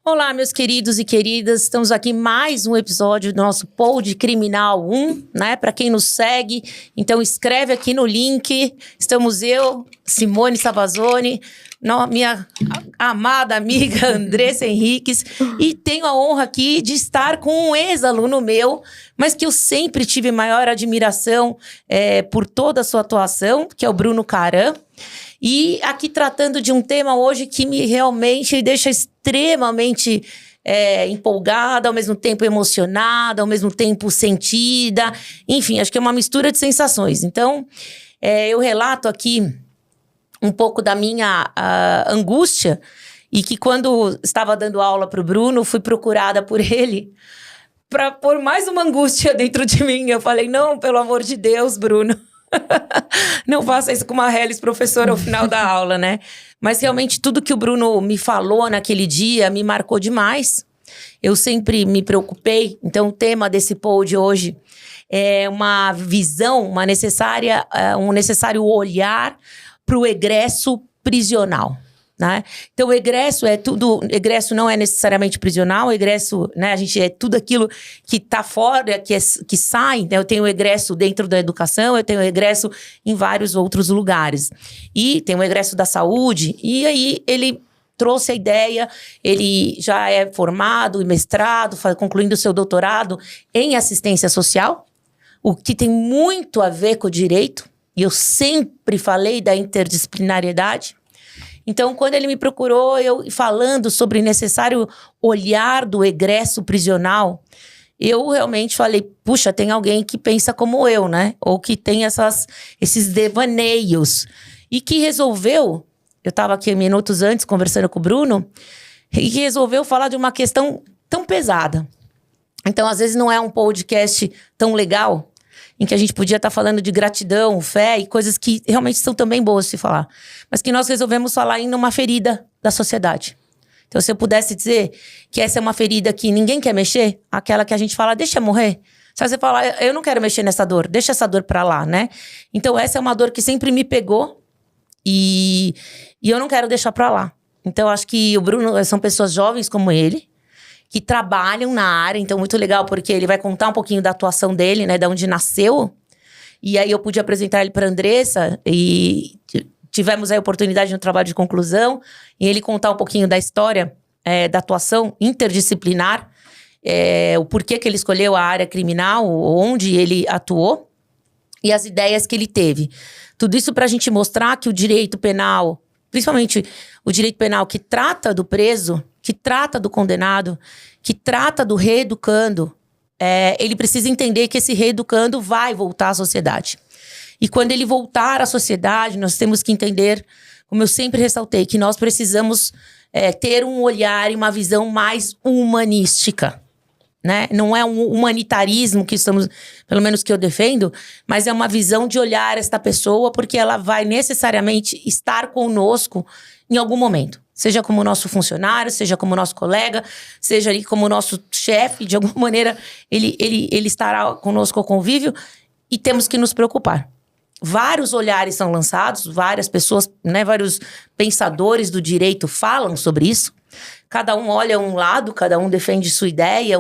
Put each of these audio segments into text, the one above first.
Olá, meus queridos e queridas, estamos aqui mais um episódio do nosso Pod Criminal 1, né? Para quem nos segue, então escreve aqui no link. Estamos eu, Simone Savazone, minha amada amiga Andressa Henriques, e tenho a honra aqui de estar com um ex-aluno meu, mas que eu sempre tive maior admiração por toda a sua atuação, que é o Bruno Caram. E aqui tratando de um tema hoje que me realmente deixa extremamente empolgada, ao mesmo tempo emocionada, ao mesmo tempo sentida. Enfim, acho que é uma mistura de sensações. Então, eu relato aqui um pouco da minha angústia e que quando estava dando aula para o Bruno, fui procurada por ele para pôr mais uma angústia dentro de mim. Eu falei, não, pelo amor de Deus, Bruno. Não faça isso com uma Hellis professora ao final da aula, né? Mas realmente tudo que o Bruno me falou naquele dia me marcou demais. Eu sempre me preocupei. Então o tema desse pod hoje é uma visão, um necessário olhar para o egresso prisional. Né? Então, o egresso é tudo. Egresso não é necessariamente prisional, o egresso, né? A gente é tudo aquilo que está fora, que sai. Né? Eu tenho o egresso dentro da educação, eu tenho o egresso em vários outros lugares. E tem o egresso da saúde, e aí ele trouxe a ideia, ele já é formado e mestrado, concluindo o seu doutorado em assistência social, o que tem muito a ver com o direito, e eu sempre falei da interdisciplinariedade. Então, quando ele me procurou, eu falando sobre o necessário olhar do egresso prisional, eu realmente falei, puxa, tem alguém que pensa como eu, né? Ou que tem esses devaneios. E que resolveu, eu estava aqui minutos antes conversando com o Bruno, e que resolveu falar de uma questão tão pesada. Então, às vezes não é um podcast tão legal, em que a gente podia estar falando de gratidão, fé e coisas que realmente são também boas de se falar. Mas que nós resolvemos falar em uma ferida da sociedade. Então, se eu pudesse dizer que essa é uma ferida que ninguém quer mexer, aquela que a gente fala, deixa morrer. Se você falar, eu não quero mexer nessa dor, deixa essa dor pra lá, né? Então, essa é uma dor que sempre me pegou e eu não quero deixar pra lá. Então, acho que o Bruno, são pessoas jovens como ele, que trabalham na área, então muito legal, porque ele vai contar um pouquinho da atuação dele, né, de onde nasceu, e aí eu pude apresentar ele para a Andressa, e tivemos a oportunidade no trabalho de conclusão, e ele contar um pouquinho da história da atuação interdisciplinar, o porquê que ele escolheu a área criminal, onde ele atuou, e as ideias que ele teve. Tudo isso para a gente mostrar que o direito penal, principalmente o direito penal que trata do preso, que trata do condenado, que trata do reeducando, ele precisa entender que esse reeducando vai voltar à sociedade. E quando ele voltar à sociedade, nós temos que entender, como eu sempre ressaltei, que nós precisamos ter um olhar e uma visão mais humanística. Né? Não é um humanitarismo que estamos, pelo menos que eu defendo, mas é uma visão de olhar esta pessoa, porque ela vai necessariamente estar conosco em algum momento. Seja como nosso funcionário, seja como nosso colega, seja ali como nosso chefe, de alguma maneira ele estará conosco ao convívio e temos que nos preocupar. Vários olhares são lançados, várias pessoas, né, vários pensadores do direito falam sobre isso. Cada um olha um lado, cada um defende sua ideia,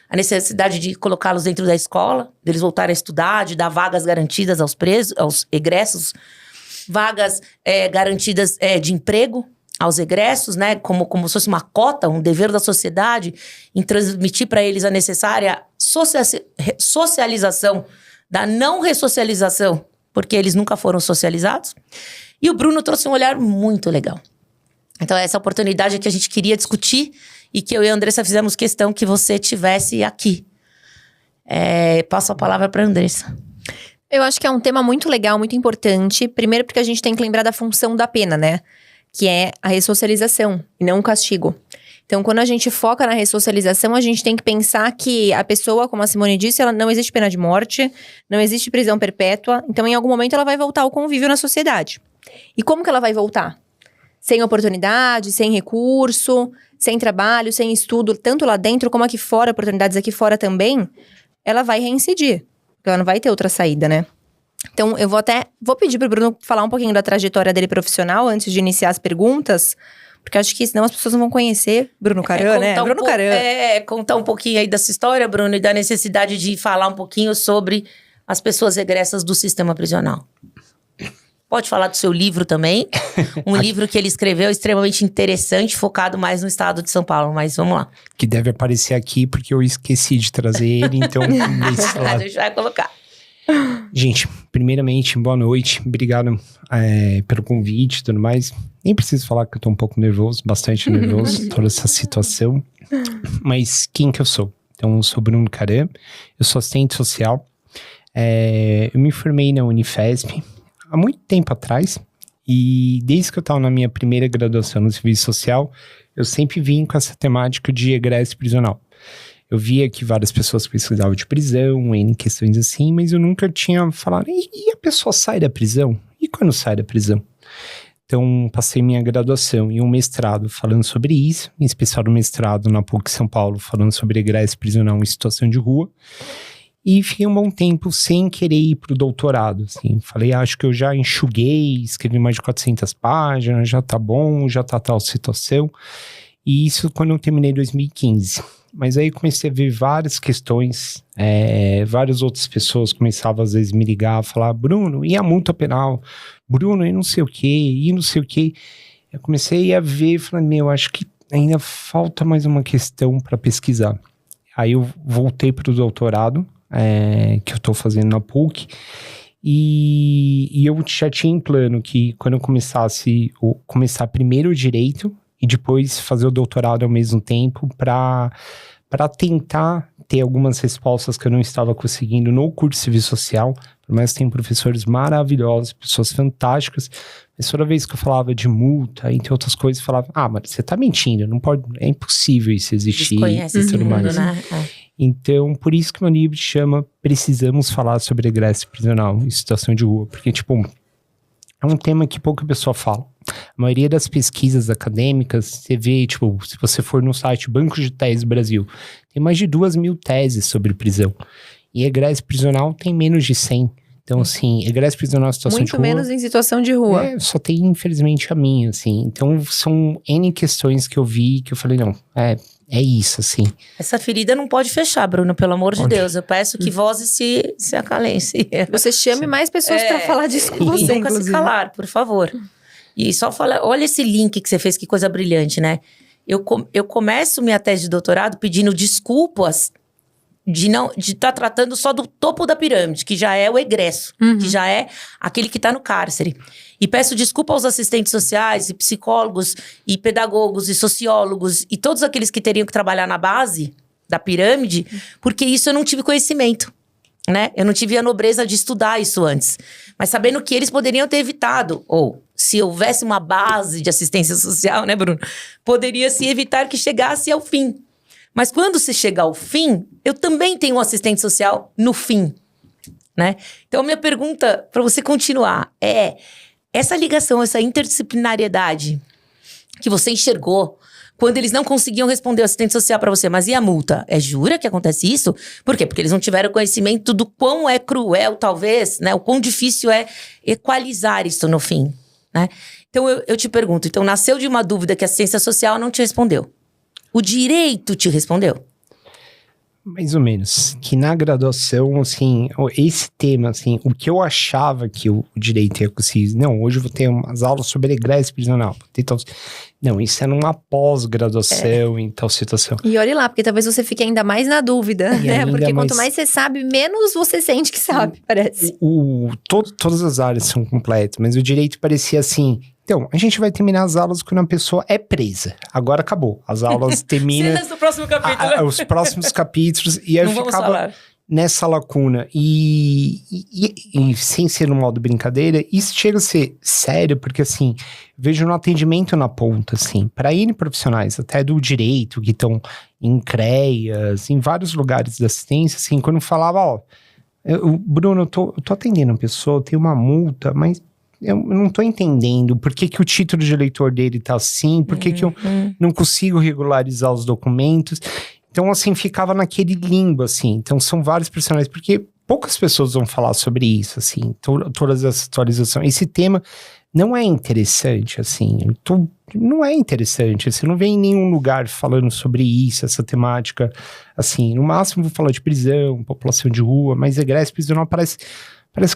a necessidade de colocá-los dentro da escola, deles voltarem a estudar, de dar vagas garantidas aos presos, aos egressos, vagas garantidas de emprego aos egressos, né, como se fosse uma cota, um dever da sociedade, em transmitir para eles a necessária socialização, da não ressocialização, porque eles nunca foram socializados. E o Bruno trouxe um olhar muito legal. Então, essa oportunidade que a gente queria discutir e que eu e a Andressa fizemos questão que você tivesse aqui. Passo a palavra para a Andressa. Eu acho que é um tema muito legal, muito importante. Primeiro porque a gente tem que lembrar da função da pena, né? Que é a ressocialização e não o castigo. Então, quando a gente foca na ressocialização, a gente tem que pensar que a pessoa, como a Simone disse, ela não existe pena de morte, não existe prisão perpétua. Então, em algum momento, ela vai voltar ao convívio na sociedade. E como que ela vai voltar? Sem oportunidade, sem recurso, sem trabalho, sem estudo, tanto lá dentro como aqui fora, oportunidades aqui fora também, ela vai reincidir. Porque ela não vai ter outra saída, né? Então, eu vou pedir pro Bruno falar um pouquinho da trajetória dele profissional antes de iniciar as perguntas, Porque acho que senão as pessoas não vão conhecer Bruno Caran, né? Bruno Caran. Contar um pouquinho aí dessa história, Bruno, e da necessidade de falar um pouquinho sobre as pessoas regressas do sistema prisional. Pode falar do seu livro também. Um livro que ele escreveu extremamente interessante, focado mais no estado de São Paulo. Mas vamos lá. Que deve aparecer aqui, porque eu esqueci de trazer ele, então... A gente vai colocar. Gente, primeiramente, boa noite. Obrigado pelo convite e tudo mais. Nem preciso falar que eu tô um pouco nervoso, bastante nervoso, toda essa situação. Mas quem que eu sou? Então, eu sou Bruno Caran, eu sou assistente social. Eu me formei na Unifesp há muito tempo atrás. E desde que eu estava na minha primeira graduação no serviço social, eu sempre vim com essa temática de egresso prisional. Eu via que várias pessoas pesquisavam de prisão, em questões assim, mas eu nunca tinha falado, e a pessoa sai da prisão? E quando sai da prisão? Então, passei minha graduação e um mestrado falando sobre isso, em especial o mestrado na PUC São Paulo, falando sobre egresso prisional em situação de rua. E fiquei um bom tempo sem querer ir pro doutorado, assim. Falei, acho que eu já enxuguei, escrevi mais de 400 páginas, já tá bom, já tá tal situação. E isso quando eu terminei em 2015. Mas aí comecei a ver várias questões, várias outras pessoas começavam às vezes me ligar, falar, Bruno, e a multa penal? Bruno, e não sei o quê, e não sei o quê. Eu comecei a ver, falei, acho que ainda falta mais uma questão para pesquisar. Aí eu voltei para o doutorado, que eu estou fazendo na PUC, e eu já tinha em plano que quando eu começar primeiro o direito, e depois fazer o doutorado ao mesmo tempo para tentar ter algumas respostas que eu não estava conseguindo no curso de serviço social. Por mais que tem professores maravilhosos, pessoas fantásticas, mas toda vez que eu falava de multa, entre outras coisas, eu falava, mas você tá mentindo, não pode, é impossível isso existir e tudo mais. Né? Então, por isso que meu livro chama Precisamos Falar sobre Egresso Prisional em Situação de Rua, porque, é um tema que pouca pessoa fala. A maioria das pesquisas acadêmicas, você vê, se você for no site Banco de Teses Brasil, tem mais de 2.000 teses sobre prisão. E egresso prisional tem menos de 100. Então, assim, egresso prisional em situação de rua... Muito menos em situação de rua. Só tem, infelizmente, a minha, assim. Então, são N questões que eu vi, que eu falei, não, é isso, assim. Essa ferida não pode fechar, Bruno, pelo amor de Deus. Eu peço que vozes se acalem. Você chame mais pessoas para falar disso com você, nunca se calar, por favor. E só fala, olha esse link que você fez, que coisa brilhante, né? Eu começo minha tese de doutorado pedindo desculpas de estar tratando só do topo da pirâmide, que já é o egresso, que já é aquele que está no cárcere. E peço desculpa aos assistentes sociais, e psicólogos, e pedagogos, e sociólogos, e todos aqueles que teriam que trabalhar na base da pirâmide, porque isso eu não tive conhecimento, né? Eu não tive a nobreza de estudar isso antes. Mas sabendo que eles poderiam ter evitado, ou se houvesse uma base de assistência social, né, Bruno? Poderia se evitar que chegasse ao fim. Mas quando se chega ao fim, eu também tenho um assistente social no fim, né? Então, minha pergunta para você continuar é: essa ligação, essa interdisciplinariedade que você enxergou quando eles não conseguiam responder o assistente social para você, mas e a multa? Jura que acontece isso? Por quê? Porque eles não tiveram conhecimento do quão é cruel, talvez, né? O quão difícil é equalizar isso no fim, né? Então, eu te pergunto, então nasceu de uma dúvida que a assistência social não te respondeu. O direito te respondeu? Mais ou menos. Que na graduação, assim, esse tema, assim, o que eu achava que o direito ia conseguir... Não, hoje eu vou ter umas aulas sobre egresso prisional. Não, isso é numa pós-graduação em tal situação. E olhe lá, porque talvez você fique ainda mais na dúvida, né? Porque quanto mais você sabe, menos você sente que sabe, parece. Todas as áreas são completas, mas o direito parecia assim... Então, a gente vai terminar as aulas quando a pessoa é presa. Agora acabou. As aulas terminam... Cenas do próximo capítulo. Os próximos capítulos. E aí eu ficava nessa lacuna. E sem ser no modo brincadeira, isso chega a ser sério, porque assim, vejo no atendimento na ponta, assim, para N profissionais, até do direito, que estão em CREAS, em vários lugares da assistência, assim, quando falava, Bruno, eu tô atendendo a pessoa, tem uma multa, mas... Eu não tô entendendo por que o título de eleitor dele tá assim, por que eu não consigo regularizar os documentos. Então, assim, ficava naquele limbo, assim. Então, são vários profissionais, porque poucas pessoas vão falar sobre isso, assim, todas as atualizações. Esse tema não é interessante, assim, não é interessante. Você não vê em nenhum lugar falando sobre isso, essa temática, assim, no máximo vou falar de prisão, população de rua, mas egresso prisional parece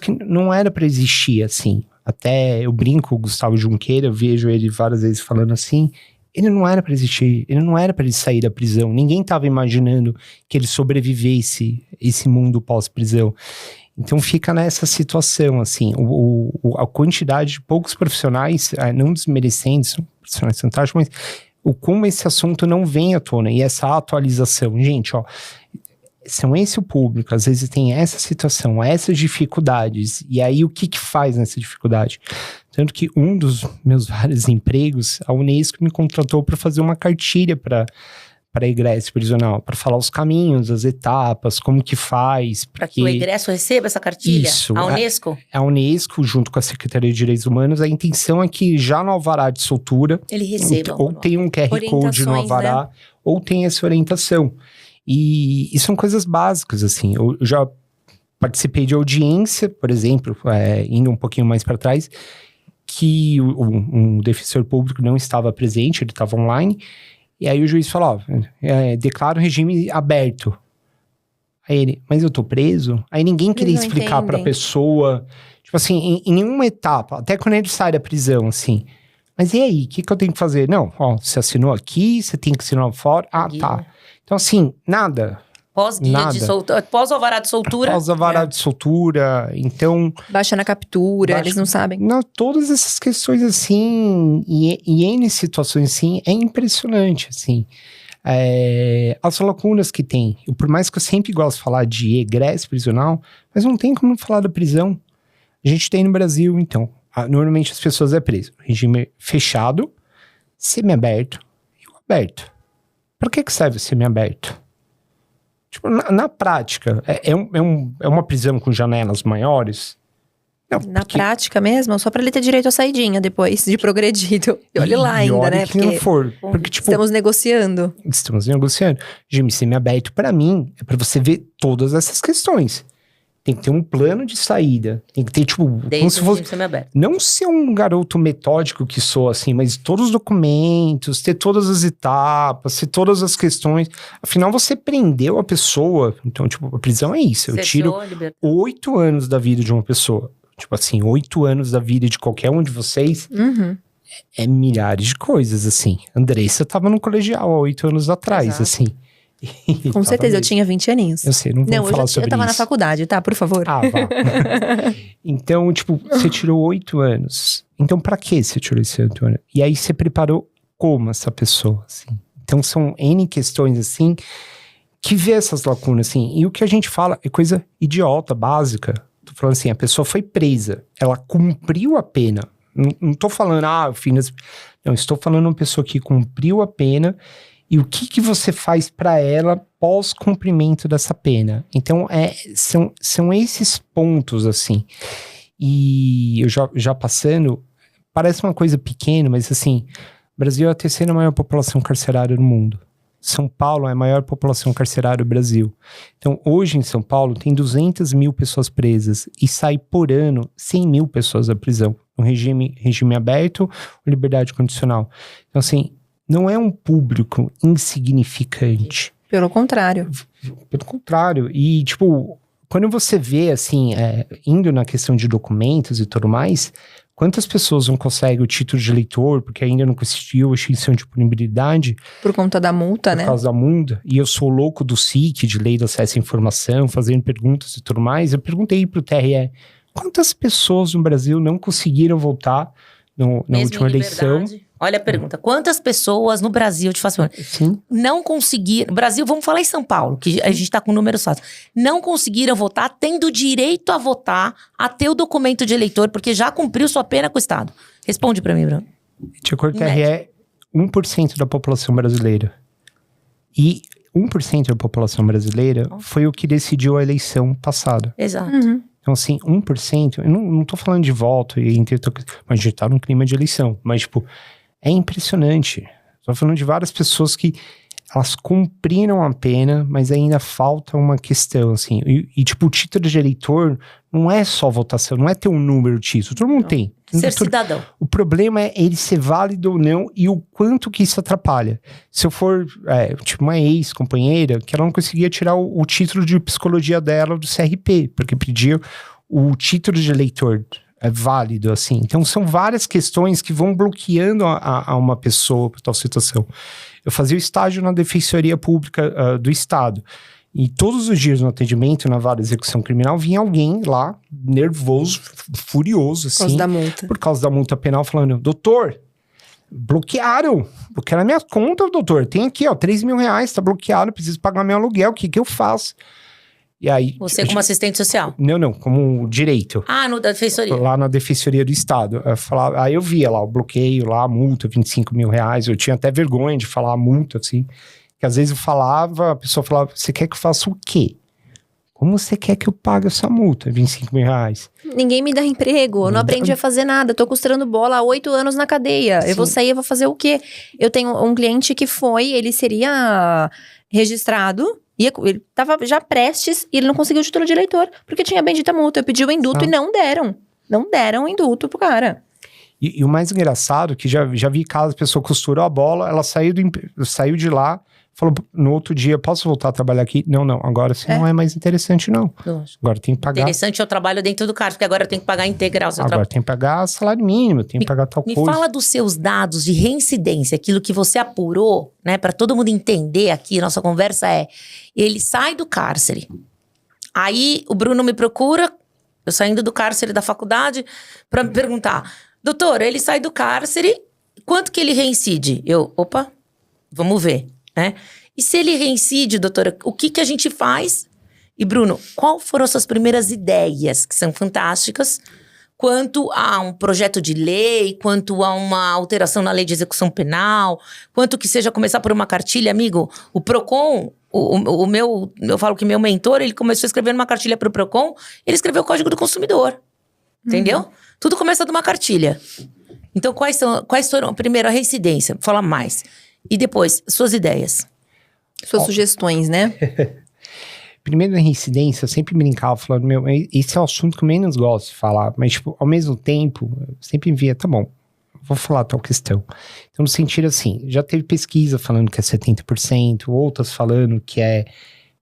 que não era para existir, assim. Até eu brinco, o Gustavo Junqueira, eu vejo ele várias vezes falando assim, ele não era para existir, ele não era para ele sair da prisão. Ninguém estava imaginando que ele sobrevivesse esse mundo pós-prisão. Então fica nessa situação, assim, a quantidade de poucos profissionais, não desmerecendo, são profissionais fantásticos, mas como esse assunto não vem à tona, e essa atualização. Gente, ó, são esse o público, às vezes tem essa situação, essas dificuldades, e aí o que faz nessa dificuldade? Tanto que um dos meus vários empregos, a Unesco me contratou para fazer uma cartilha para egresso prisional, para falar os caminhos, as etapas, como que faz. Para que o egresso receba essa cartilha? Isso. A Unesco? A Unesco, junto com a Secretaria de Direitos Humanos, a intenção é que já no alvará de soltura, ele receba. ou tem um QR Code no alvará, né? Ou tem essa orientação. E são coisas básicas, assim. Eu já participei de audiência, por exemplo, indo um pouquinho mais para trás, que um defensor público não estava presente, ele estava online, e aí o juiz falou, declara o regime aberto. Aí ele, mas eu tô preso? Aí ninguém queria explicar para a pessoa, tipo assim, em uma etapa, até quando ele sai da prisão, assim. Mas e aí, o que eu tenho que fazer? Não, ó, você assinou aqui, você tem que assinar fora. Ah, tá. Então, assim, nada. Pós-guia de soltura, pós-alvará de soltura. Pós-alvará de soltura, então... Baixa na captura, eles não sabem. Não, todas essas questões, assim, e N situações, assim, é impressionante, assim. As lacunas que tem. Por mais que eu sempre gosto de falar de egresso prisional, mas não tem como falar da prisão. A gente tem no Brasil, então, normalmente as pessoas é preso. Regime fechado, semiaberto e o aberto. Para que serve o semiaberto? Tipo, na prática, é uma prisão com janelas maiores? Não, na prática mesmo, só para ele ter direito à saidinha depois de progredido. E olha lá ainda, olha né? Que não for. Porque, tipo, estamos negociando. Regime semiaberto, para mim, é para você ver todas essas questões. Tem que ter um plano de saída. Tem que ter, tipo, como se fosse... Não ser um garoto metódico que sou, assim, mas todos os documentos, ter todas as etapas, ter todas as questões. Afinal, você prendeu a pessoa. Então, tipo, a prisão é isso. Eu tiro 8 anos da vida de uma pessoa. Tipo assim, 8 anos da vida de qualquer um de vocês. Uhum. É milhares de coisas, assim. Andressa tava no colegial há 8 anos atrás, exato. assim. Com certeza, eu tinha 20 aninhos. Eu sei, não vamos falar sobre isso. Eu tava na faculdade, tá? Por favor. Ah, vá. Então, tipo, você tirou 8 anos. Então, pra que você tirou esse 8 anos? E aí, você preparou como essa pessoa, assim? Então, são N questões, assim, que vê essas lacunas, assim. E o que a gente fala é coisa idiota, básica. Tô falando assim, a pessoa foi presa. Ela cumpriu a pena. Não tô falando, não, estou falando uma pessoa que cumpriu a pena. E o que você faz para ela pós-cumprimento dessa pena? Então, são esses pontos, assim. E eu já passando, parece uma coisa pequena, mas assim, o Brasil é a 3ª maior população carcerária do mundo. São Paulo é a maior população carcerária do Brasil. Então, hoje em São Paulo, tem 200 mil pessoas presas e sai por ano 100 mil pessoas da prisão. Um regime aberto ou liberdade condicional. Então, assim, não é um público insignificante. Pelo contrário. Pelo contrário. E, tipo, quando você vê, assim, indo na questão de documentos e tudo mais, quantas pessoas não conseguem o título de eleitor porque ainda não conseguiu a extinção de punibilidade? Por conta da multa, né? Por causa da multa. E eu sou louco do SIC, de Lei do Acesso à Informação, fazendo perguntas e tudo mais. Eu perguntei pro TRE, quantas pessoas no Brasil não conseguiram votar na última eleição? Olha a pergunta. Quantas pessoas no Brasil, te faço não conseguiram... Brasil, vamos falar em São Paulo, que a gente tá com números fáceis. Não conseguiram votar, tendo direito a votar, a ter o documento de eleitor, porque já cumpriu sua pena com o Estado. Responde pra mim, Bruno. De acordo com o TRE, 1% da população brasileira. E 1% da população brasileira foi o que decidiu a eleição passada. Exato. Uhum. Então, assim, 1%... Eu não tô falando de voto, mas a gente tá num clima de eleição. Mas, tipo... É impressionante. Estou falando de várias pessoas que elas cumpriram a pena, mas ainda falta uma questão, assim. E tipo, o título de eleitor não é só votação, não é ter um número de título. Todo mundo tem. Ser cidadão. O problema é ele ser válido ou não e o quanto que isso atrapalha. Se eu for, tipo, uma ex-companheira, que ela não conseguia tirar o título de psicologia dela do CRP, porque pedia o título de eleitor válido, assim. Então, são várias questões que vão bloqueando a uma pessoa para tal situação. Eu fazia o estágio na Defensoria Pública do Estado. E todos os dias no atendimento, na vara de execução criminal, vinha alguém lá, nervoso, furioso, assim. Por causa da multa. Por causa da multa penal, falando, doutor, bloquearam a minha conta, doutor. Tem aqui, ó, 3 mil reais, tá bloqueado, preciso pagar meu aluguel, o que eu faço? E aí... Você como assistente social? Não, como direito. Ah, no da Defensoria. Lá na Defensoria do Estado. Aí eu via lá o bloqueio, lá a multa, 25 mil reais. Eu tinha até vergonha de falar a multa, assim. Que às vezes eu falava, a pessoa falava, você quer que eu faça o quê? Como você quer que eu pague essa multa, 25 mil reais? Ninguém me dá emprego, eu não aprendi a fazer nada, eu tô costurando bola há 8 anos na cadeia. Sim. Eu vou sair, eu vou fazer o quê? Eu tenho um cliente que ele seria registrado, ele tava já prestes e ele não conseguiu o título de eleitor, porque tinha bendita multa. Eu pedi o induto e não deram. Não deram o induto pro cara. E o mais engraçado, que já vi casos, a pessoa costurou a bola, ela saiu de lá, falou no outro dia, posso voltar a trabalhar aqui? Não, agora você não é mais interessante, não. Lógico. Agora tem que pagar... Interessante é o trabalho dentro do cárcere, porque agora eu tenho que pagar integral o seu Agora trabalho. tem que pagar salário mínimo, tem que pagar tal coisa. Me fala dos seus dados de reincidência, aquilo que você apurou, né, para todo mundo entender aqui, nossa conversa ele sai do cárcere. Aí o Bruno me procura, eu saindo do cárcere da faculdade, para me perguntar, doutor, ele sai do cárcere, quanto que ele reincide? Vamos ver, né? E se ele reincide, doutora, o que a gente faz? E Bruno, qual foram as suas primeiras ideias, que são fantásticas, quanto a um projeto de lei, quanto a uma alteração na lei de execução penal, quanto que seja começar por uma cartilha, amigo? O PROCON, eu falo que meu mentor, ele começou a escrever uma cartilha para o PROCON, ele escreveu o Código do Consumidor, entendeu? Tudo começa de uma cartilha. Então, quais foram, primeiro, a reincidência, fala mais. E depois, suas ideias. Suas sugestões, né? Primeiro, na reincidência, eu sempre brincava, falando, esse é o assunto que eu menos gosto de falar, mas, tipo, ao mesmo tempo, eu sempre via, tá bom, vou falar tal questão. Então, no sentido assim, já teve pesquisa falando que é 70%, outras falando que é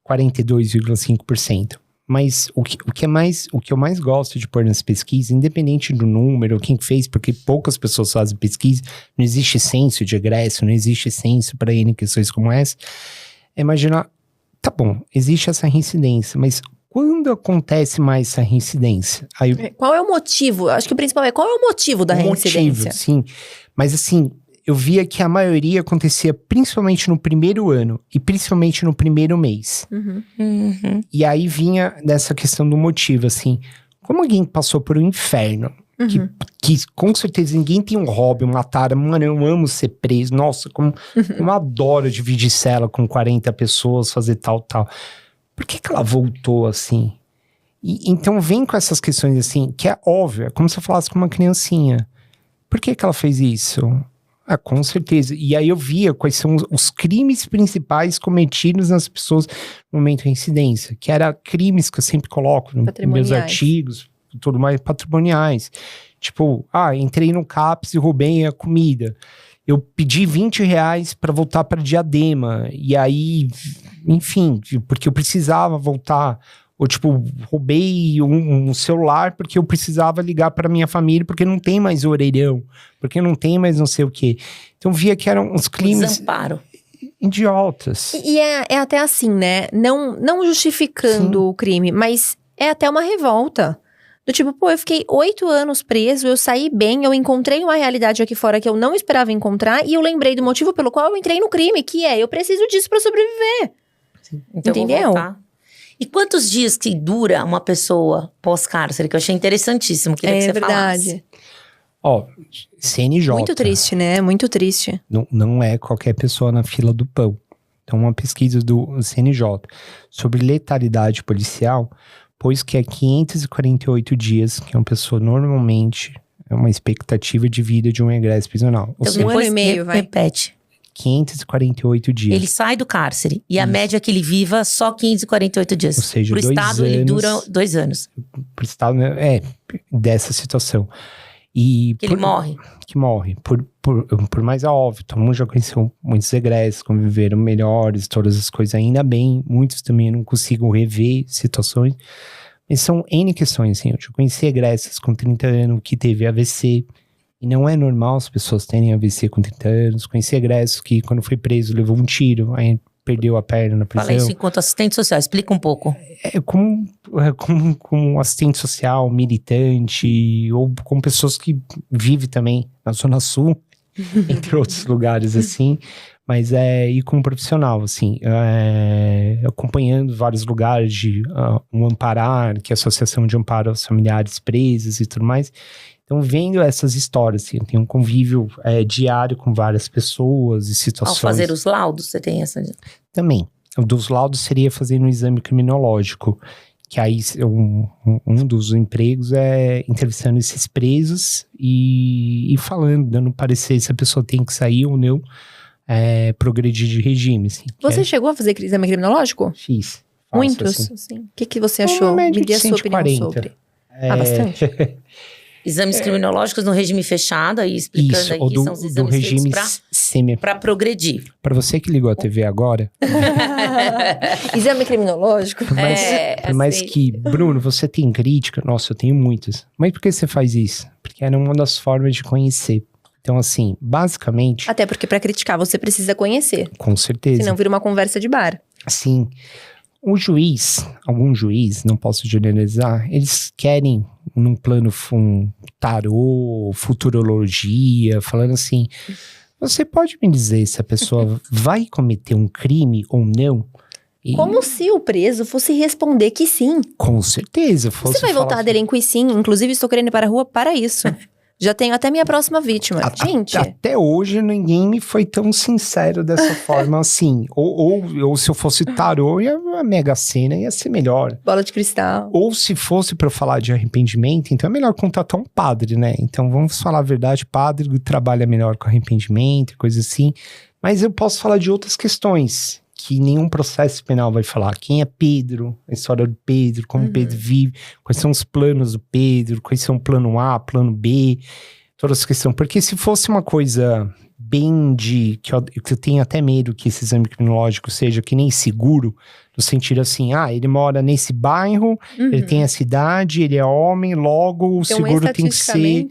42,5%. Mas o que eu mais gosto de pôr nas pesquisas, independente do número, quem fez, porque poucas pessoas fazem pesquisa, não existe censo de egresso, não existe censo para N questões como essa, é imaginar, tá bom, existe essa reincidência, mas quando acontece mais essa reincidência? Qual é o motivo? Acho que o principal qual é o motivo da reincidência? Motivo, sim. Mas assim, eu via que a maioria acontecia principalmente no primeiro ano e principalmente no primeiro mês. E aí vinha dessa questão do motivo, assim, como alguém passou por um inferno, que com certeza ninguém tem um hobby, uma tara, mano, eu amo ser preso, nossa, como eu adoro dividir cela com 40 pessoas, fazer tal. Por que ela voltou assim? E, então vem com essas questões assim, que é óbvio, é como se eu falasse com uma criancinha. Por que ela fez isso? Com certeza. E aí eu via quais são os crimes principais cometidos nas pessoas no momento da incidência, que era crimes que eu sempre coloco nos meus artigos, tudo mais, patrimoniais. Tipo, entrei no CAPS e roubei a comida. Eu pedi 20 reais para voltar para Diadema. E aí, enfim, porque eu precisava voltar. Ou, tipo, roubei um celular porque eu precisava ligar para minha família, porque não tem mais orelhão, porque não tem mais não sei o quê. Então, via que eram uns crimes... Desamparo. Idiotas. E é até assim, né? Não justificando o crime, mas é até uma revolta. Do tipo, eu fiquei 8 anos preso, eu saí bem, eu encontrei uma realidade aqui fora que eu não esperava encontrar, e eu lembrei do motivo pelo qual eu entrei no crime, que eu preciso disso pra sobreviver. Sim. Então, entendeu? E quantos dias que dura uma pessoa pós-cárcere? Que eu achei interessantíssimo. Queria que você verdade. falasse. CNJ. Muito triste, né? Muito triste. Não é qualquer pessoa na fila do pão. Então, uma pesquisa do CNJ sobre letalidade policial, pois que é 548 dias que uma pessoa normalmente é uma expectativa de vida de um egresso prisional. Então, seja, 1 ano e meio, vai. Repete. 548 dias. Ele sai do cárcere e a média é que ele viva só 548 dias. Ou seja, pro 2 Estado anos. ele dura 2 anos. Pro Estado, né? Dessa situação. E Que ele morre. Que morre. Por mais óbvio, todo mundo já conheceu muitos egressos, conviveram melhores, todas as coisas, ainda bem. Muitos também não conseguem rever situações. Mas são N questões, assim. Eu já conheci egressos com 30 anos que teve AVC. E não é normal as pessoas terem AVC com 30 anos. Conheci egressos que, quando foi preso, levou um tiro, aí perdeu a perna na prisão. Fala isso enquanto assistente social. Explica um pouco. Como assistente social, militante, ou com pessoas que vivem também na Zona Sul, entre outros lugares, assim. Mas e como profissional, assim, acompanhando vários lugares de um Amparar, que é a Associação de Amparo aos Familiares Presos e tudo mais. Então, vendo essas histórias, assim, eu tenho um convívio diário com várias pessoas e situações. Ao fazer os laudos, você tem essa... Também. O dos laudos seria fazendo um exame criminológico, que aí um dos empregos é entrevistando esses presos e falando, dando parecer se a pessoa tem que sair ou não, progredir de regime. Assim, Você chegou a fazer exame criminológico? Fiz. Muitos? Assim. O que você achou? Me dê a sua opinião sobre. Bastante? Exames criminológicos no regime fechado, aí explicando Isso, aí ou que são os exames regime para progredir. Para você que ligou a TV agora, Exame criminológico? por mais que, Bruno, você tem crítica? Nossa, eu tenho muitas. Mas por que você faz isso? Porque era uma das formas de conhecer. Então, assim, basicamente... Até porque para criticar você precisa conhecer. Com certeza. Senão vira uma conversa de bar. Sim. Algum juiz, não posso generalizar, eles querem, num plano tarô, futurologia, falando assim, você pode me dizer se a pessoa vai cometer um crime ou não? Como se o preso fosse responder que sim. Com certeza. Você vai voltar a delinquir sim, inclusive estou querendo ir para a rua para isso. Já tenho até minha próxima vítima. Gente. Até hoje ninguém me foi tão sincero dessa forma assim. Ou se eu fosse tarô, a Mega Sena ia ser melhor. Bola de cristal. Ou se fosse pra eu falar de arrependimento, então é melhor contratar um padre, né? Então vamos falar a verdade, padre trabalha melhor com arrependimento e coisa assim. Mas eu posso falar de outras questões que nenhum processo penal vai falar. Quem é Pedro, a história do Pedro, como Pedro vive, quais são os planos do Pedro, quais são o plano A, plano B, todas as questões. Porque se fosse uma coisa bem que eu tenho até medo que esse exame criminológico seja que nem seguro, no sentido assim, ele mora nesse bairro, ele tem essa idade, ele é homem, logo o seguro tem que ser...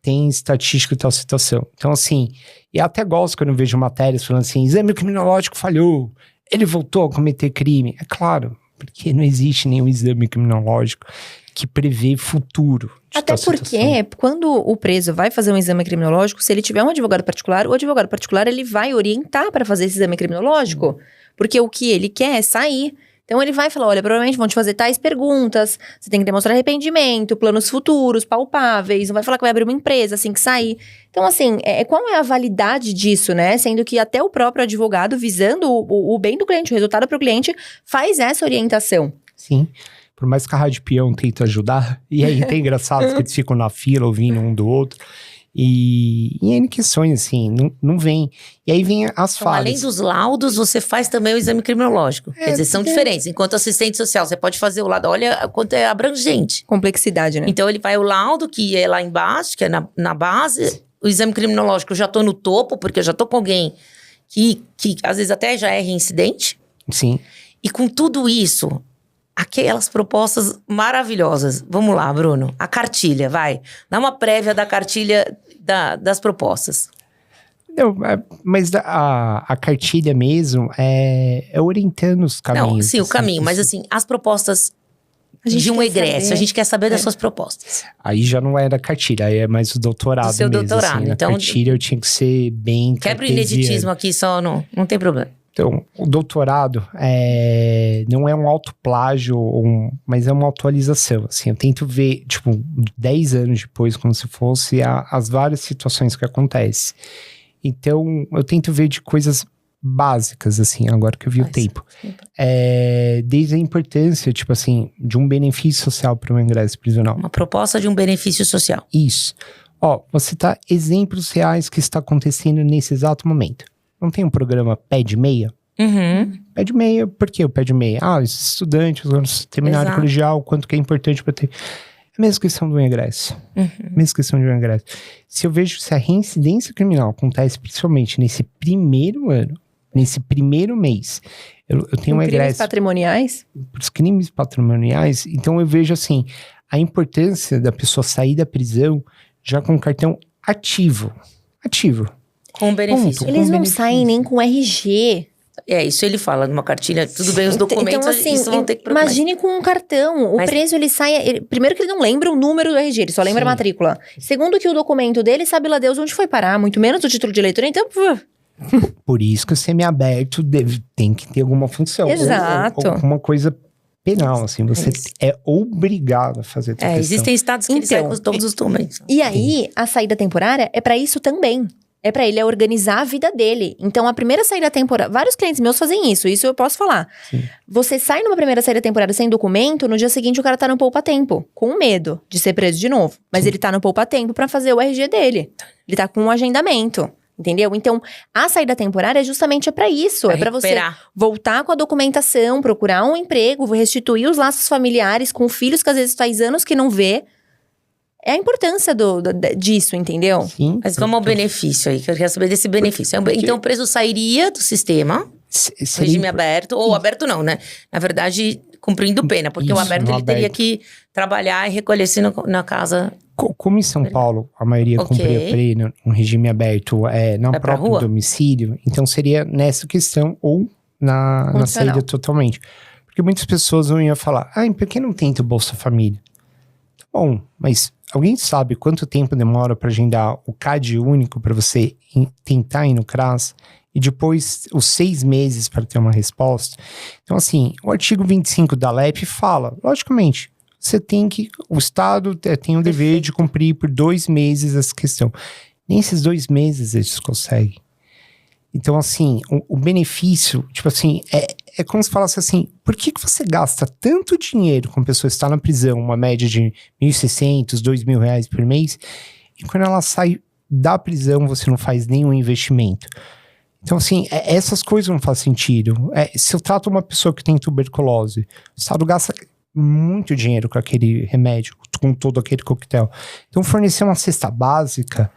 Tem estatística e tal situação. Então, assim, e até gosto quando eu vejo matérias falando assim, exame criminológico falhou, ele voltou a cometer crime. É claro, porque não existe nenhum exame criminológico que prevê futuro. Até porque, quando o preso vai fazer um exame criminológico, se ele tiver um advogado particular, o advogado particular ele vai orientar para fazer esse exame criminológico. Porque o que ele quer é sair. Então ele vai falar, olha, provavelmente vão te fazer tais perguntas, você tem que demonstrar arrependimento, planos futuros, palpáveis, não vai falar que vai abrir uma empresa assim que sair. Então assim, qual é a validade disso, né? Sendo que até o próprio advogado, visando o bem do cliente, o resultado para o cliente, faz essa orientação. Sim, por mais que a Rádio Peão tente ajudar, e aí é engraçado que eles ficam na fila ouvindo um do outro. E N questões, assim, não vem. E aí vem as falhas. Além dos laudos, você faz também o exame criminológico. Quer dizer, são diferentes. Enquanto assistente social, você pode fazer o laudo. Olha quanto é abrangente. Complexidade, né? Então, ele vai o laudo, que é lá embaixo, que é na base. O exame criminológico, eu já tô no topo, porque eu já tô com alguém que às vezes até já é reincidente. Sim. E com tudo isso... Aquelas propostas maravilhosas. Vamos lá, Bruno. A cartilha, vai. Dá uma prévia da cartilha das propostas. Não, mas a cartilha mesmo é orientando os caminhos. Não, sim, o caminho. Mas assim, as propostas de um egresso. A gente quer saber das suas propostas. Aí já não era cartilha, aí é mais o doutorado mesmo. Do seu doutorado. Assim, Então, a cartilha eu tinha que ser bem quebra o ineditismo aqui, só não tem problema. Então, o doutorado não é um autoplágio, mas é uma atualização. Assim, eu tento ver, 10 anos depois, como se fosse as várias situações que acontecem. Então, eu tento ver de coisas básicas, assim, agora que eu vi o tempo. Desde a importância, de um benefício social para o ingresso prisional. Uma proposta de um benefício social. Isso. Você tá exemplos reais que está acontecendo nesse exato momento. Não tem um programa pé de meia? Pé de meia, por que o pé de meia? Os estudantes, quando terminaram o colegial, quanto que é importante para ter... É a mesma questão do ingresso. Mesma questão de um ingresso. Se eu vejo se a reincidência criminal acontece principalmente nesse primeiro ano, nesse primeiro mês, eu tenho um ingresso... crimes patrimoniais? Os crimes patrimoniais, então eu vejo assim, a importância da pessoa sair da prisão já com cartão ativo. Com benefício. Eles não saem nem com RG. Isso ele fala numa cartilha, tudo bem, os documentos, então, assim, isso vão ter que provar. Imagine com um cartão, o preso ele sai, primeiro que ele não lembra o número do RG, ele só lembra a matrícula. Segundo que o documento dele, sabe lá Deus onde foi parar, muito menos o título de eleitor, então... Por isso que o semiaberto tem que ter alguma função. Exato. Ou alguma coisa penal, assim, você é obrigado a fazer essa questão. Existem estados que eles saem com todos os documentos. E aí, a saída temporária é pra isso também. É pra ele organizar a vida dele. Então, a primeira saída temporária... Vários clientes meus fazem isso eu posso falar. Sim. Você sai numa primeira saída temporária sem documento, no dia seguinte o cara tá no poupa-tempo. Com medo de ser preso de novo. Mas ele tá no poupa-tempo pra fazer o RG dele. Ele tá com um agendamento. Entendeu? Então, a saída temporária justamente é pra isso. É pra você voltar com a documentação, procurar um emprego, restituir os laços familiares com filhos que às vezes faz anos que não vê. É a importância disso, entendeu? Sim. Mas vamos ao benefício aí, que eu quero saber desse benefício. Então, o preso sairia do sistema, regime aberto, ou aberto não, né? Na verdade, cumprindo pena, porque o aberto ele teria que trabalhar e recolher-se na casa. Como em São Paulo, a maioria cumpria pena, um regime aberto no próprio domicílio, então seria nessa questão ou na saída totalmente. Porque muitas pessoas não iam falar, por que não tenta o Bolsa Família? Tá bom, mas alguém sabe quanto tempo demora para agendar o CAD único para você tentar ir no CRAS? E depois os 6 meses para ter uma resposta? Então assim, o artigo 25 da LEP fala, logicamente, o Estado tem o dever de cumprir por 2 meses essa questão. Nesses 2 meses eles conseguem. Então, assim, o benefício, tipo assim, é como se falasse assim, por que você gasta tanto dinheiro com a pessoa que está na prisão, uma média de R$1.600, R$2.000 por mês, e quando ela sai da prisão você não faz nenhum investimento? Então, assim, essas coisas não fazem sentido. Se eu trato uma pessoa que tem tuberculose, o Estado gasta muito dinheiro com aquele remédio, com todo aquele coquetel. Então, fornecer uma cesta básica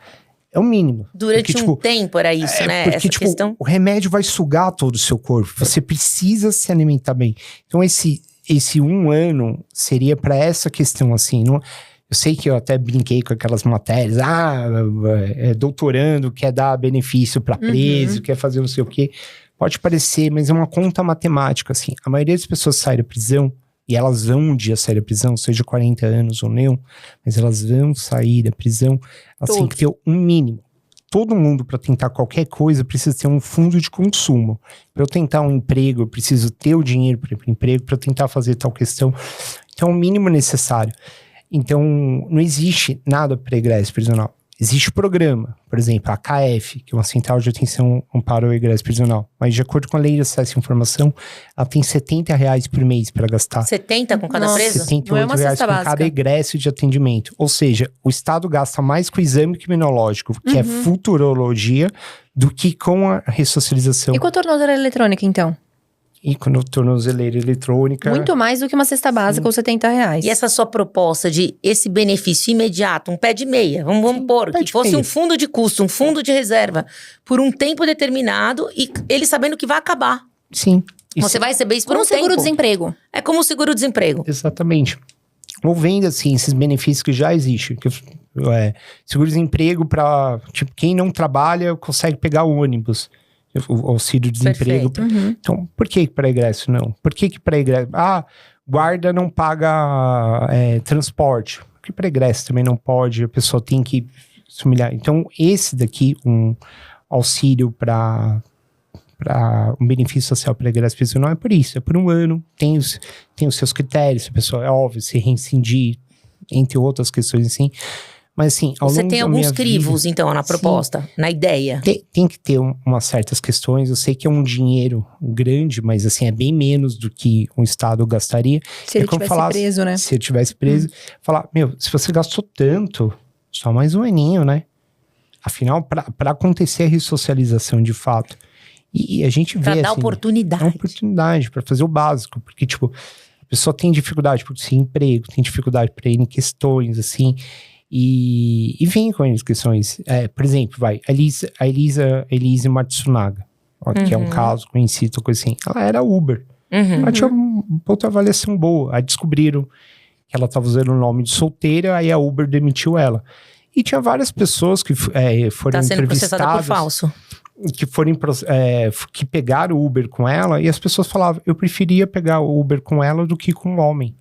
é o mínimo. Durante um tempo era isso, né? Porque, essa questão... o remédio vai sugar todo o seu corpo. Você precisa se alimentar bem. Então, esse 1 ano seria para essa questão, assim. Não, eu sei que eu até brinquei com aquelas matérias. Doutorando quer dar benefício para preso, quer fazer não sei o quê. Pode parecer, mas é uma conta matemática, assim. A maioria das pessoas sai da prisão, e elas vão um dia sair da prisão, seja 40 anos ou não, mas elas vão sair da prisão, elas têm que ter um mínimo. Todo mundo, para tentar qualquer coisa, precisa ter um fundo de consumo. Para eu tentar um emprego, eu preciso ter o dinheiro para ir para o emprego, para eu tentar fazer tal questão. Então, é o mínimo necessário. Então, não existe nada para egresso prisional. Existe programa, por exemplo, a KF, que é uma Central de Atenção Amparo ao Egresso Prisional. Mas de acordo com a Lei de Acesso à Informação, ela tem R$70 por mês para gastar. 70 com cada preso? R$78 com cada egresso de atendimento. Ou seja, o Estado gasta mais com o exame criminológico, que é futurologia, do que com a ressocialização. E com a tornozeleira eletrônica, então? E com a tornozeleira eletrônica... Muito mais do que uma cesta básica ou R$70. E essa sua proposta de esse benefício imediato, um pé de meia, vamos pôr, que fosse um fundo de custo, um fundo de reserva, por um tempo determinado e ele sabendo que vai acabar. Sim. Você vai receber isso por um tempo. Como seguro-desemprego. É como o seguro-desemprego. Exatamente. Ou vendo, assim, esses benefícios que já existem. Seguro-desemprego para, tipo, quem não trabalha consegue pegar o ônibus. O auxílio-desemprego. Então, por que para egresso não? Por que para egresso? Guarda não paga transporte. Por que para egresso também não pode? A pessoa tem que se humilhar. Então, esse daqui, um auxílio para um benefício social para egresso prisional, é por isso. É por 1 ano. Tem os seus critérios. A pessoa, é óbvio, se reincidir, entre outras questões assim. Mas assim, você tem alguns crivos, então, na proposta, na ideia? Tem que ter umas certas questões. Eu sei que é um dinheiro grande, mas assim, é bem menos do que o Estado gastaria. Se ele tivesse preso, né? Se ele tivesse preso, falar, se você gastou tanto, só mais 1 aninho, né? Afinal, para acontecer a ressocialização de fato, E a gente vê, Pra dar assim, oportunidade. é uma oportunidade para fazer o básico, porque, tipo, a pessoa tem dificuldade por sem emprego, tem dificuldade para ir em questões, assim, e vem com as questões. Por exemplo, a Elise Matsunaga, ó, que é um caso conhecido, coisa assim, ela era Uber. Ela tinha uma outra avaliação boa. Aí descobriram que ela estava usando o nome de solteira, aí a Uber demitiu ela. E tinha várias pessoas que foram Tá sendo processada por entrevistadas, falso. que pegaram o Uber com ela, e as pessoas falavam, eu preferia pegar o Uber com ela do que com um homem.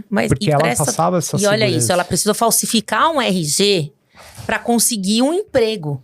Mas, Porque ela passava essa E olha segurança. isso, ela precisou falsificar um RG pra conseguir um emprego.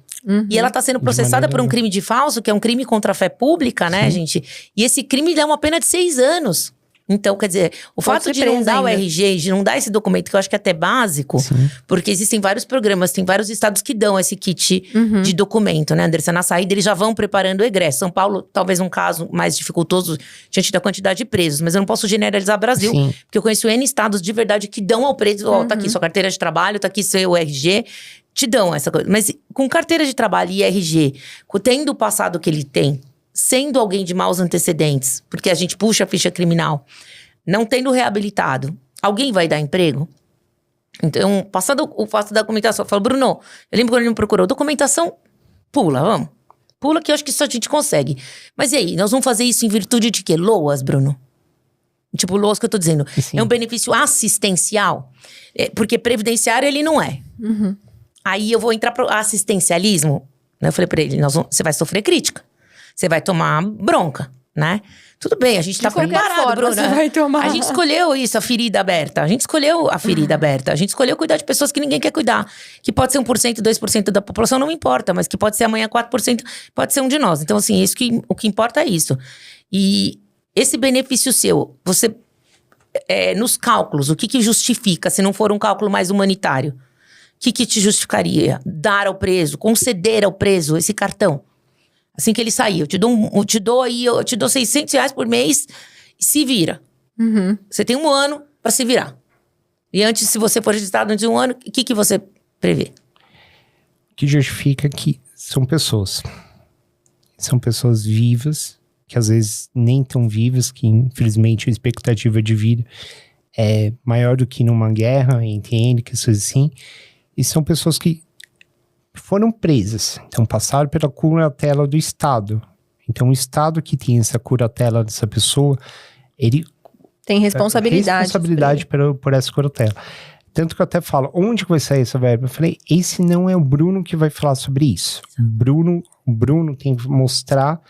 E ela tá sendo processada por um crime de falso, que é um crime contra a fé pública, né, gente? E esse crime dá uma pena de 6 anos. Então, quer dizer, o Pode fato ser de não presa dar o ainda. RG, de não dar esse documento, que eu acho que é até básico, porque existem vários programas, tem vários estados que dão esse kit de documento, né, Anderson? Na saída, eles já vão preparando o egresso. São Paulo, talvez um caso mais dificultoso diante da quantidade de presos, mas eu não posso generalizar Brasil, Sim. porque eu conheço N estados de verdade que dão ao preso, ó, tá aqui sua carteira de trabalho, tá aqui seu RG, te dão essa coisa. Mas com carteira de trabalho e RG, tendo o passado que ele tem, sendo alguém de maus antecedentes, porque a gente puxa a ficha criminal, não tendo reabilitado, alguém vai dar emprego? Então, passado o fato da documentação, eu falo, Bruno, eu lembro quando ele me procurou, documentação, pula, vamos. Pula que eu acho que isso a gente consegue. Mas e aí, nós vamos fazer isso em virtude de quê? LOAS, Bruno? Tipo, LOAS que eu tô dizendo. Sim. É um benefício assistencial? Porque previdenciário ele não é. Aí eu vou entrar pro assistencialismo. Eu falei pra ele, você vai sofrer crítica. Você vai tomar bronca, né? Tudo bem, a gente tá qualquer preparado, forma, Bruna. você vai tomar. A gente escolheu isso, a ferida aberta. A gente escolheu a ferida aberta. A gente escolheu cuidar de pessoas que ninguém quer cuidar. Que pode ser 1%, 2% da população, não me importa. Mas que pode ser amanhã 4%, pode ser um de nós. Então, assim, o que importa é isso. E esse benefício seu, você... nos cálculos, o que justifica, se não for um cálculo mais humanitário? O que te justificaria? Dar ao preso, conceder ao preso esse cartão? Assim que ele sair, eu te dou 600 reais por mês, se vira. Você tem 1 ano pra se virar. E antes, se você for registrado antes de 1 ano, o que você prevê? O que justifica que são pessoas. São pessoas vivas, que às vezes nem tão vivas, que infelizmente a expectativa de vida é maior do que numa guerra, entende? Que coisas assim. E são pessoas que foram presas, então passaram pela curatela do Estado. Então o Estado que tem essa curatela dessa pessoa, ele Tem responsabilidade. por essa curatela. Tanto que eu até falo, onde que vai sair essa verba? Eu falei, esse não é o Bruno que vai falar sobre isso. O Bruno tem que mostrar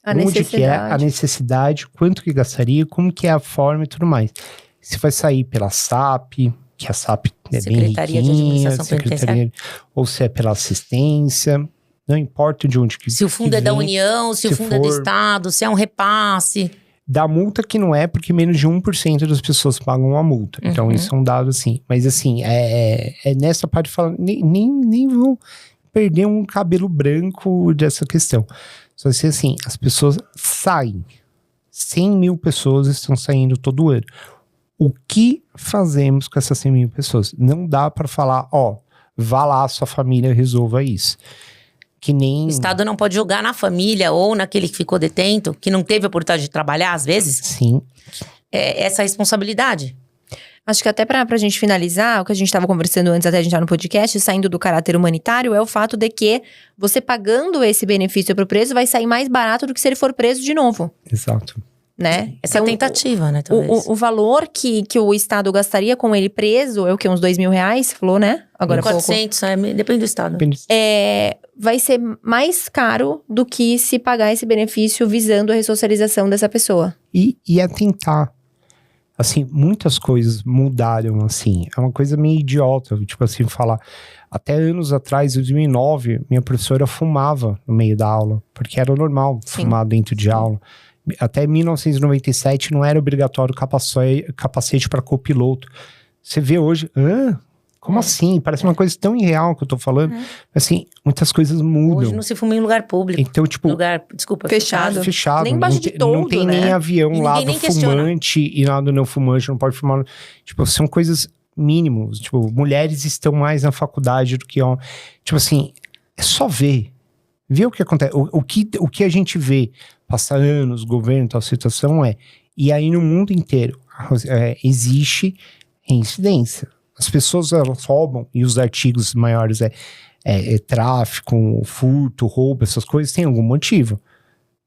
onde que é a necessidade, quanto que gastaria, como que é a forma e tudo mais. Se vai sair pela SAP, que a SAP é bem Secretaria de riquinha, Administração Penitenciária. ou se é pela assistência, não importa de onde que Se o fundo é da União, se o fundo é do Estado, se é um repasse. Da multa que não é, porque menos de 1% das pessoas pagam a multa. Então, isso é um dado assim. Mas assim, é nessa parte de falar, nem vou perder um cabelo branco dessa questão. Só que assim, as pessoas saem. 100 mil pessoas estão saindo todo ano. O que fazemos com essas 100 mil pessoas? Não dá para falar, vá lá, sua família resolva isso. Que nem... O Estado não pode julgar na família ou naquele que ficou detento, que não teve a oportunidade de trabalhar, às vezes. Sim. Essa responsabilidade. Acho que até pra gente finalizar, o que a gente tava conversando antes até a gente estar no podcast, saindo do caráter humanitário, é o fato de que você pagando esse benefício pro preso vai sair mais barato do que se ele for preso de novo, Exato. né? Essa tentativa, né, talvez. O valor que o Estado gastaria com ele preso é o quê? Uns R$2.000, você falou, né? Agora há pouco. 400, depende do Estado. Vai ser mais caro do que se pagar esse benefício visando a ressocialização dessa pessoa. E atentar. Assim, muitas coisas mudaram, assim. É uma coisa meio idiota, tipo assim, falar. Até anos atrás, em 2009, minha professora fumava no meio da aula. Porque era normal fumar dentro de aula. Até 1997 não era obrigatório capacete para copiloto. Você vê hoje, como assim? Parece uma coisa tão irreal que eu tô falando. Assim, muitas coisas mudam. Hoje não se fuma em lugar público. Então, tipo... Fechado. Fechado. Nem embaixo de toldo, não tem né? nem avião E lá ninguém do nem fumante e lá do não fumante, não pode fumar. Tipo, são coisas mínimas. Tipo, mulheres estão mais na faculdade do que homens. Tipo assim, é só ver. Vê o que acontece. O que a gente vê, passa anos, governo, tal situação e aí no mundo inteiro existe reincidência. As pessoas elas roubam, e os artigos maiores tráfico, furto, roubo, essas coisas, tem algum motivo.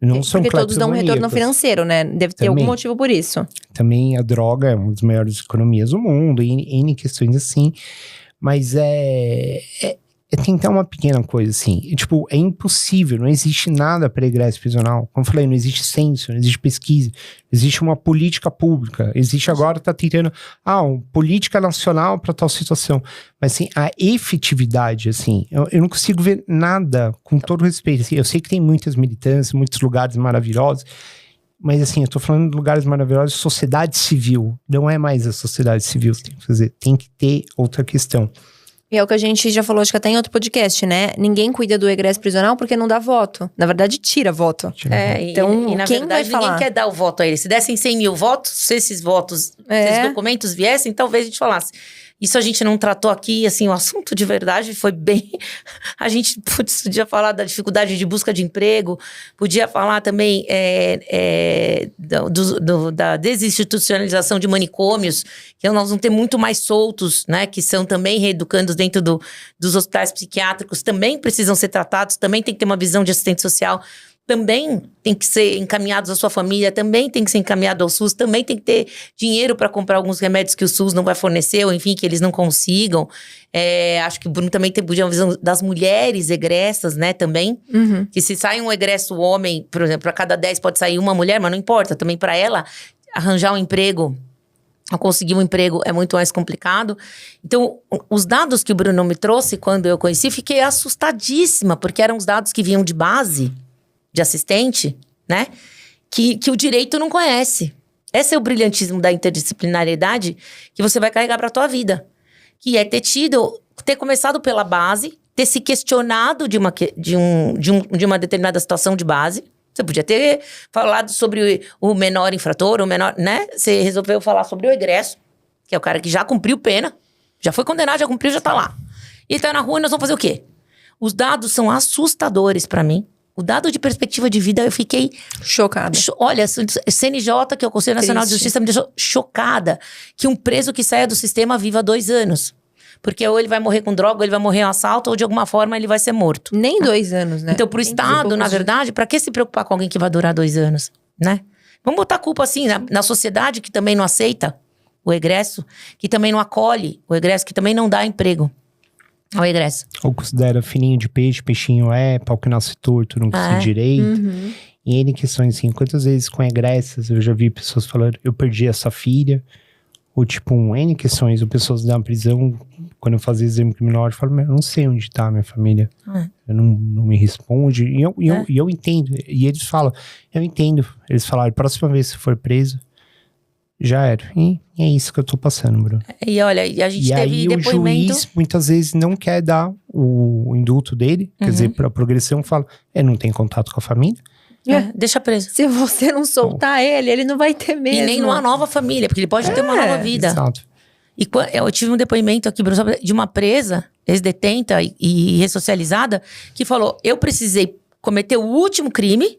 Não são porque todos dão um retorno cleptomaníacos. financeiro, né? Deve ter algum motivo por isso. Também a droga é uma das maiores economias do mundo, e N questões assim. Mas tentar uma pequena coisa assim. Tipo, é impossível, não existe nada para egresso prisional. Como eu falei, não existe censo, não existe pesquisa, existe uma política pública. Existe agora, tá tentando, uma política nacional para tal situação. Mas assim, a efetividade, assim, eu não consigo ver nada, com todo respeito. Assim, eu sei que tem muitas militâncias, muitos lugares maravilhosos, mas assim, eu tô falando de lugares maravilhosos, sociedade civil. Não é mais a sociedade civil que tem que fazer, tem que ter outra questão. E é o que a gente já falou, acho que até em outro podcast, né? Ninguém cuida do egresso prisional porque não dá voto. Na verdade, tira voto. Então, e na quem verdade, vai falar? ninguém quer dar o voto a eles. Se dessem 100 mil votos, se esses votos, se esses documentos viessem, talvez a gente falasse. Isso a gente não tratou aqui, assim, o assunto de verdade foi bem... A gente podia falar da dificuldade de busca de emprego, podia falar também da desinstitucionalização de manicômios, que nós vamos ter muito mais soltos, né, que são também reeducandos dentro dos hospitais psiquiátricos, também precisam ser tratados, também tem que ter uma visão de assistente social, também tem que ser encaminhados à sua família, também tem que ser encaminhado ao SUS, também tem que ter dinheiro para comprar alguns remédios que o SUS não vai fornecer, ou enfim, que eles não consigam. Acho que o Bruno também podia uma visão das mulheres egressas, né, também. Uhum. Que se sai um egresso homem, por exemplo, para cada 10 pode sair uma mulher, mas não importa, também para ela arranjar um emprego, ou conseguir um emprego é muito mais complicado. Então, os dados que o Bruno me trouxe quando eu conheci, fiquei assustadíssima, porque eram os dados que vinham de base, de assistente, né? Que o direito não conhece. Esse é o brilhantismo da interdisciplinariedade que você vai carregar para a tua vida. Que é ter começado pela base, ter se questionado de uma determinada situação de base. Você podia ter falado sobre o menor infrator, o menor, né? Você resolveu falar sobre o egresso, que é o cara que já cumpriu pena, já foi condenado, já cumpriu, já tá lá. E tá na rua e nós vamos fazer o quê? Os dados são assustadores para mim. O dado de perspectiva de vida, eu fiquei... Chocada. Olha, CNJ, que é o Conselho Nacional de Justiça, me deixou chocada que um preso que saia do sistema viva 2 anos. Porque ou ele vai morrer com droga, ou ele vai morrer em um assalto, ou de alguma forma ele vai ser morto. Nem 2 anos, né? Então, pro Estado, na verdade, pra que se preocupar com alguém que vai durar 2 anos, né? Vamos botar a culpa, assim, na sociedade que também não aceita o egresso, que também não acolhe o egresso, que também não dá emprego ao egresso. Ou considera fininho de peixe, peixinho pau que nasce torto, não consegue direito. Uhum. E N questões assim, quantas vezes com egressas eu já vi pessoas falando, eu perdi essa filha. Ou tipo, N questões, ou pessoas na prisão, quando eu fazia exame criminal, eu falo, eu não sei onde tá a minha família. Eu não me responde. E eu entendo. E eles falam, eu entendo. Eles falaram, próxima vez que for preso, já era. E é isso que eu tô passando, Bruno. E olha, e a gente teve aí depoimento... o juiz, muitas vezes, não quer dar o indulto dele. Quer dizer, pra progressão, fala, não tem contato com a família. Deixa preso. Se você não soltar ele não vai ter mesmo. E nem numa nova família, porque ele pode ter uma nova vida. Exato. E eu tive um depoimento aqui, Bruno, de uma presa, ex-detenta e ressocializada, que falou, eu precisei cometer o último crime,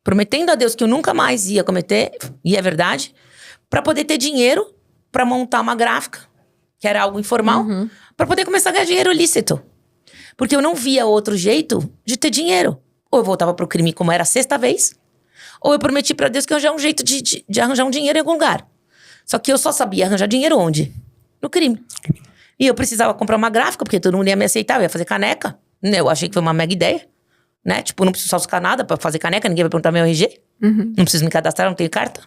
prometendo a Deus que eu nunca mais ia cometer, e é verdade, pra poder ter dinheiro pra montar uma gráfica, que era algo informal, pra poder começar a ganhar dinheiro lícito. Porque eu não via outro jeito de ter dinheiro. Ou eu voltava pro crime como era a 6ª vez, ou eu prometi pra Deus que eu ia arranjar um jeito de arranjar um dinheiro em algum lugar. Só que eu só sabia arranjar dinheiro onde? No crime. E eu precisava comprar uma gráfica, porque todo mundo ia me aceitar, eu ia fazer caneca. Eu achei que foi uma mega ideia, né? Tipo, não preciso buscar nada pra fazer caneca, ninguém vai perguntar meu RG. Não preciso me cadastrar, não tenho carta.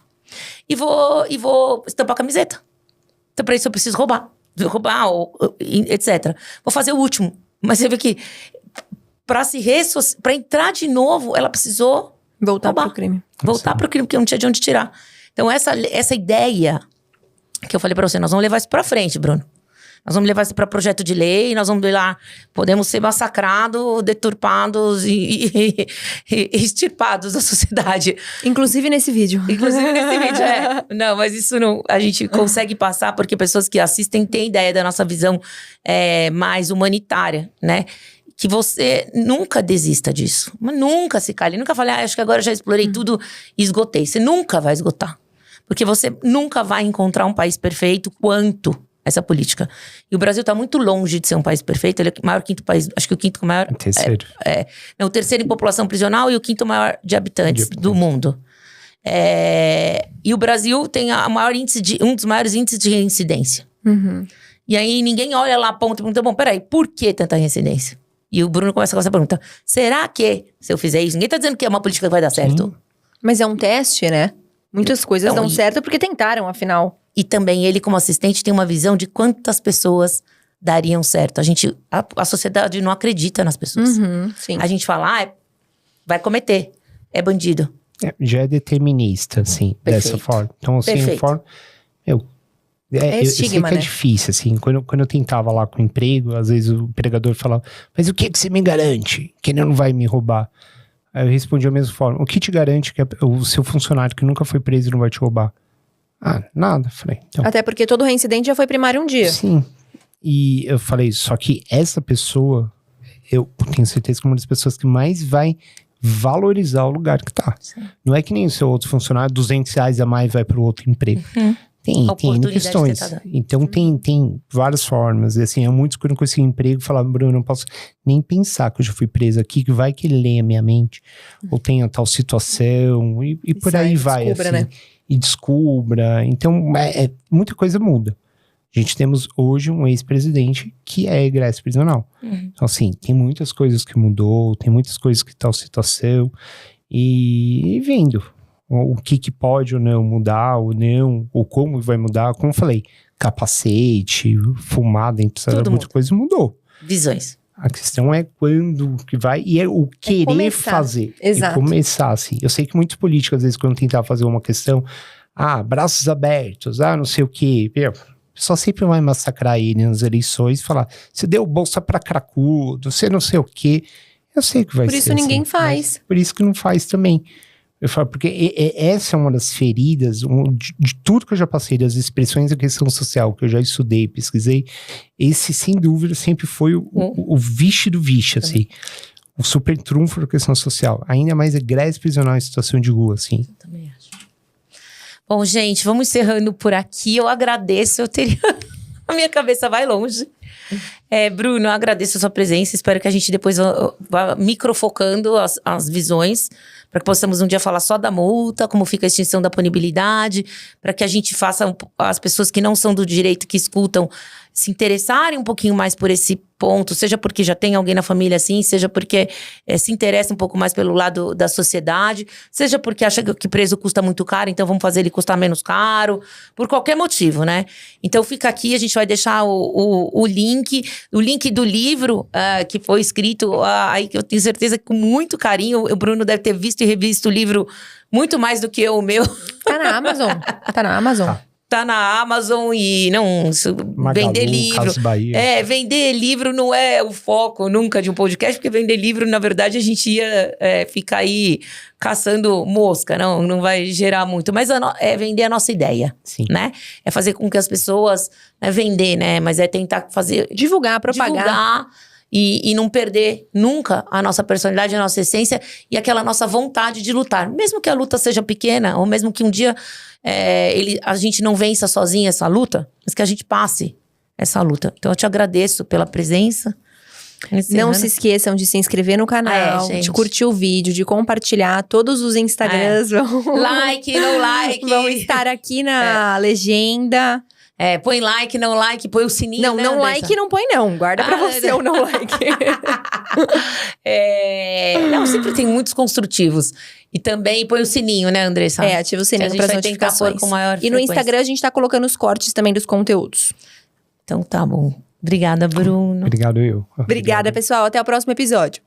E vou estampar camiseta. Então, pra isso eu preciso roubar, etc. Vou fazer o último. Mas você vê que pra entrar de novo, ela precisou voltar pro crime. Voltar pro crime, porque não tinha de onde tirar. Então, essa ideia que eu falei pra você, nós vamos levar isso pra frente, Bruno. Nós vamos levar isso pra projeto de lei, nós vamos ver lá, podemos ser massacrados, deturpados e extirpados da sociedade. Inclusive nesse vídeo. Não, mas isso não, a gente consegue passar porque pessoas que assistem têm ideia da nossa visão mais humanitária, né? que você nunca desista disso. Mas nunca se cale. Nunca fale, acho que agora eu já explorei tudo e esgotei. Você nunca vai esgotar. Porque você nunca vai encontrar um país perfeito quanto essa política. E o Brasil está muito longe de ser um país perfeito. Ele é o maior quinto país, acho que o quinto maior... Terceiro. Não, o terceiro em população prisional e o quinto maior de habitantes do mundo. E o Brasil tem um dos maiores índices de reincidência. E aí ninguém olha lá, aponta e pergunta, bom, peraí, por que tanta reincidência? E o Bruno começa com essa pergunta, será que, se eu fizer isso, ninguém tá dizendo que é uma política que vai dar certo? Mas é um teste, né? Muitas coisas dão certo porque tentaram, afinal. E também ele, como assistente, tem uma visão de quantas pessoas dariam certo. A sociedade não acredita nas pessoas. Sim. A gente fala, vai cometer, é bandido. Já é determinista, assim, dessa forma. Então, assim, Perfeito. eu sei que é difícil, assim, quando eu tentava lá com o emprego, às vezes o empregador falava, mas o que você me garante que ele não vai me roubar? Aí eu respondi da mesma forma, o que te garante que o seu funcionário que nunca foi preso não vai te roubar? Nada, falei. Então, até porque todo reincidente já foi primário um dia. Sim, e eu falei, só que essa pessoa, eu tenho certeza que é uma das pessoas que mais vai valorizar o lugar que tá. Sim. Não é que nem o seu outro funcionário, R$200 a mais vai para o outro emprego. Tem questões. Então tem várias formas. E assim, é muito escuro com esse emprego e falar, Bruno, não posso nem pensar que eu já fui preso aqui, que vai que ele leia a minha mente, ou tenha tal situação, e por aí vai. Descubra, assim, né? E descubra. Então, muita coisa muda. A gente temos hoje um ex-presidente que é egresso prisional. Então, assim, tem muitas coisas que mudou, tem muitas coisas que tal situação, e vendo o que pode ou não mudar, ou não, ou como vai mudar. Como eu falei, capacete, fumada, muita coisa mudou. Visões. A questão é quando que vai, e é o querer fazer. Exato. E começar, assim. Eu sei que muitos políticos, às vezes, quando tentar fazer uma questão, braços abertos, não sei o quê. O pessoal sempre vai massacrar ele nas eleições e falar, você deu bolsa pra cracudo, você não sei o quê. Eu sei que vai ser. Por isso ninguém faz. Por isso que não faz também. Eu falo, porque essa é uma das feridas, de tudo que eu já passei, das expressões da questão social, que eu já estudei, pesquisei, esse, sem dúvida, sempre foi o vixe do vixe, assim. O super trunfo da questão social. Ainda mais egresso prisional em situação de rua, assim. Eu também acho. Bom, gente, vamos encerrando por aqui. Eu agradeço, a minha cabeça vai longe. Bruno, eu agradeço a sua presença. Espero que a gente depois vá microfocando as visões, para que possamos um dia falar só da multa, como fica a extinção da punibilidade, para que a gente faça as pessoas que não são do direito, que escutam, se interessarem um pouquinho mais por esse ponto, seja porque já tem alguém na família assim, seja porque se interessa um pouco mais pelo lado da sociedade, seja porque acha que preso custa muito caro, então vamos fazer ele custar menos caro, por qualquer motivo, né? Então fica aqui, a gente vai deixar o link do livro que foi escrito, aí que eu tenho certeza que com muito carinho, o Bruno deve ter visto e revisto o livro muito mais do que o meu. Tá na Amazon. Tá na Amazon e vender livro. Vender livro não é o foco nunca de um podcast, porque vender livro, na verdade, a gente ia ficar aí caçando mosca, não vai gerar muito. Mas é vender a nossa ideia, né? É fazer com que as pessoas, vender, né? Mas é tentar fazer... Divulgar, propagar. E não perder nunca a nossa personalidade, a nossa essência e aquela nossa vontade de lutar. Mesmo que a luta seja pequena, ou mesmo que um dia a gente não vença sozinha essa luta, mas que a gente passe essa luta. Então eu te agradeço pela presença. Não se esqueçam de se inscrever no canal, de curtir o vídeo, de compartilhar. Todos os Instagrams vão... Like, não like. Vão estar aqui na legenda. Põe like, não like, põe o sininho. Não, não like não põe não. Guarda pra você o não like. Não, sempre tem muitos construtivos. E também põe o sininho, né, Andressa? Ativa o sininho para as notificações. Com maior frequência. No Instagram a gente tá colocando os cortes também dos conteúdos. Então tá bom. Obrigada, Bruno. Obrigado eu. Obrigada, pessoal. Até o próximo episódio.